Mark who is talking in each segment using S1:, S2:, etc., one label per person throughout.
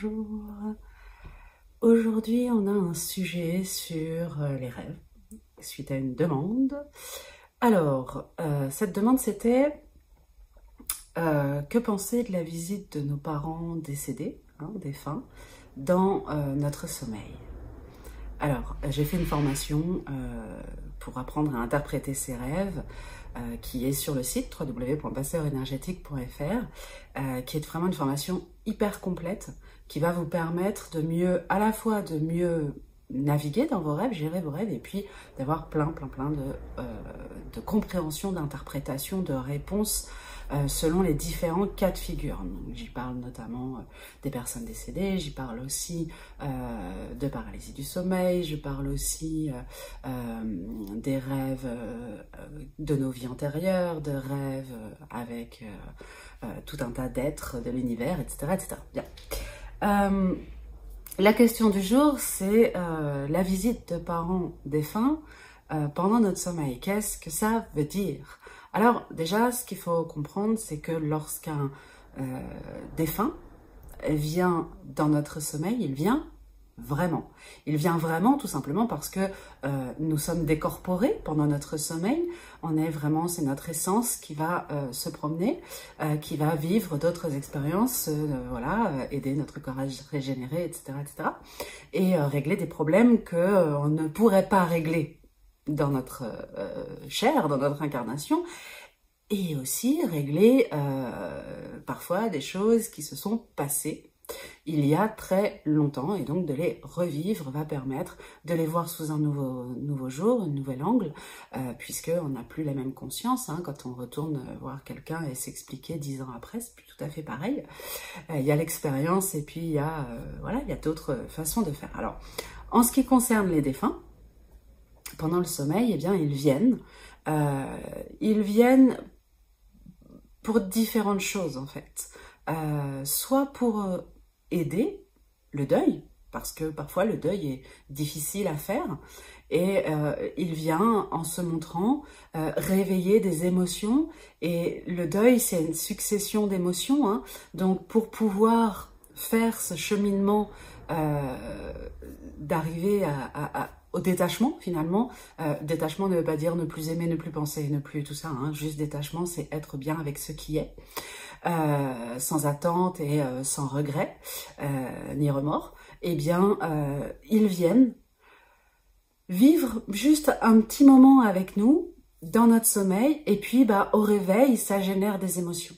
S1: bonjour. Aujourd'hui, on a un sujet sur les rêves, suite à une demande. Alors, cette demande, c'était que penser de la visite de nos parents décédés, défunts, dans notre sommeil. Alors, j'ai fait une formation pour apprendre à interpréter ses rêves, qui est sur le site www.passeursénergétique.fr, qui est vraiment une formation hyper complète, qui va vous permettre de mieux, à la fois de mieux naviguer dans vos rêves, gérer vos rêves, et puis d'avoir plein de compréhension, d'interprétation, de réponses selon les différents cas de figure. J'y parle notamment des personnes décédées, j'y parle aussi de paralysie du sommeil, je parle aussi des rêves de nos vies antérieures, de rêves avec tout un tas d'êtres de l'univers, etc., etc. Bien. La question du jour, c'est la visite de parents défunts pendant notre sommeil. Qu'est-ce que ça veut dire? Alors déjà, ce qu'il faut comprendre, c'est que lorsqu'un défunt vient dans notre sommeil, il vient vraiment. Il vient vraiment tout simplement parce que nous sommes décorporés pendant notre sommeil. On est vraiment, c'est notre essence qui va se promener, qui va vivre d'autres expériences, voilà, aider notre corps à se régénérer, etc., etc. Et régler des problèmes que on ne pourrait pas régler dans notre chair, dans notre incarnation, et aussi régler parfois des choses qui se sont passées il y a très longtemps, et donc de les revivre va permettre de les voir sous un nouveau jour, un nouvel angle, puisqu'on n'a plus la même conscience, quand on retourne voir quelqu'un et s'expliquer 10 ans après, c'est plus tout à fait pareil. Il y a l'expérience et puis il y a, voilà, il y a d'autres façons de faire. Alors, en ce qui concerne les défunts, pendant le sommeil, eh bien, ils viennent pour différentes choses en fait. Soit pour aider le deuil, parce que parfois le deuil est difficile à faire, et il vient en se montrant réveiller des émotions, et le deuil c'est une succession d'émotions, donc pour pouvoir faire ce cheminement d'arriver au détachement finalement. Détachement ne veut pas dire ne plus aimer, ne plus penser, ne plus tout ça, juste détachement, c'est être bien avec ce qui est, sans attente et sans regret ni remords. Eh bien, ils viennent vivre juste un petit moment avec nous dans notre sommeil, et puis au réveil, ça génère des émotions.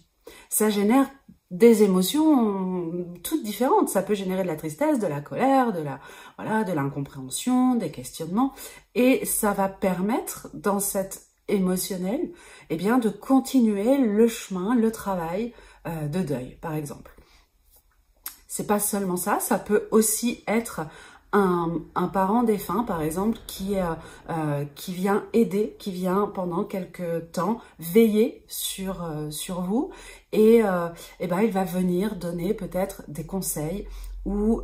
S1: Ça génère des émotions toutes différentes. Ça peut générer de la tristesse, de la colère, de l'incompréhension, des questionnements, et ça va permettre dans cette émotionnel, eh bien, de continuer le chemin, le travail de deuil, par exemple. C'est pas seulement ça, ça peut aussi être un parent défunt, par exemple, qui vient aider, qui vient pendant quelques temps veiller sur vous, et il va venir donner peut-être des conseils ou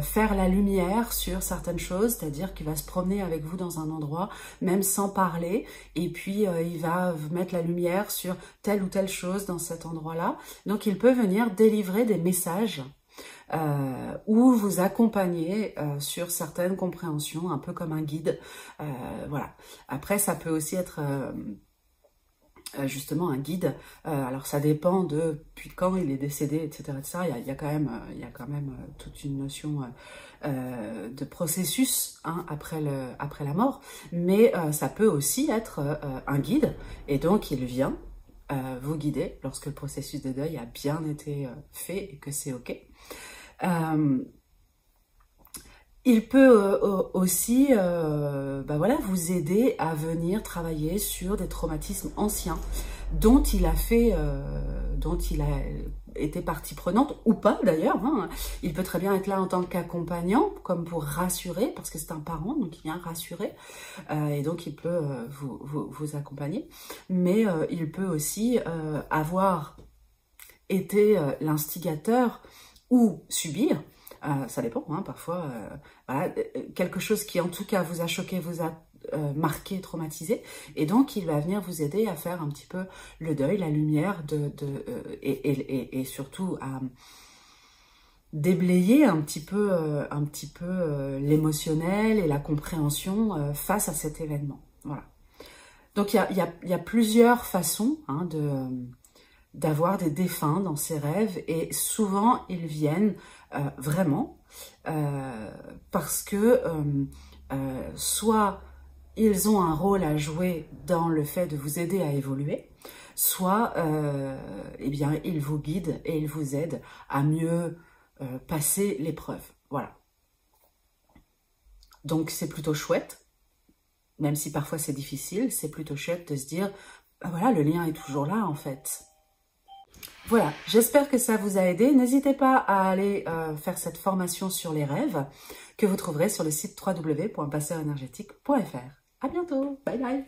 S1: faire la lumière sur certaines choses, c'est-à-dire qu'il va se promener avec vous dans un endroit, même sans parler, et puis il va vous mettre la lumière sur telle ou telle chose dans cet endroit-là. Donc il peut venir délivrer des messages ou vous accompagner sur certaines compréhensions, un peu comme un guide. Voilà. Après, ça peut aussi être justement un guide. Alors ça dépend depuis quand il est décédé, etc. Il y a quand même toute une notion de processus après la mort, mais ça peut aussi être un guide, et donc il vient vous guider lorsque le processus de deuil a bien été fait et que c'est ok. Il peut aussi voilà, vous aider à venir travailler sur des traumatismes anciens dont il a été partie prenante, ou pas d'ailleurs. Il peut très bien être là en tant qu'accompagnant, comme pour rassurer, parce que c'est un parent, donc il vient rassurer, et donc il peut vous accompagner. Mais il peut aussi avoir été l'instigateur ou subir, ça dépend, parfois, voilà, quelque chose qui en tout cas vous a choqué, vous a marqué, traumatisé, et donc il va venir vous aider à faire un petit peu le deuil, la lumière et surtout déblayer un petit peu l'émotionnel et la compréhension face à cet événement. Voilà. Donc il y a plusieurs façons hein, d'avoir des défunts dans ses rêves, et souvent ils viennent vraiment parce que soit ils ont un rôle à jouer dans le fait de vous aider à évoluer, soit eh bien, ils vous guident et ils vous aident à mieux passer l'épreuve. Voilà. Donc c'est plutôt chouette, même si parfois c'est difficile, c'est plutôt chouette de se dire, bah voilà, le lien est toujours là en fait. Voilà, j'espère que ça vous a aidé. N'hésitez pas à aller faire cette formation sur les rêves que vous trouverez sur le site www.passeursénergétique.fr. À bientôt, bye bye.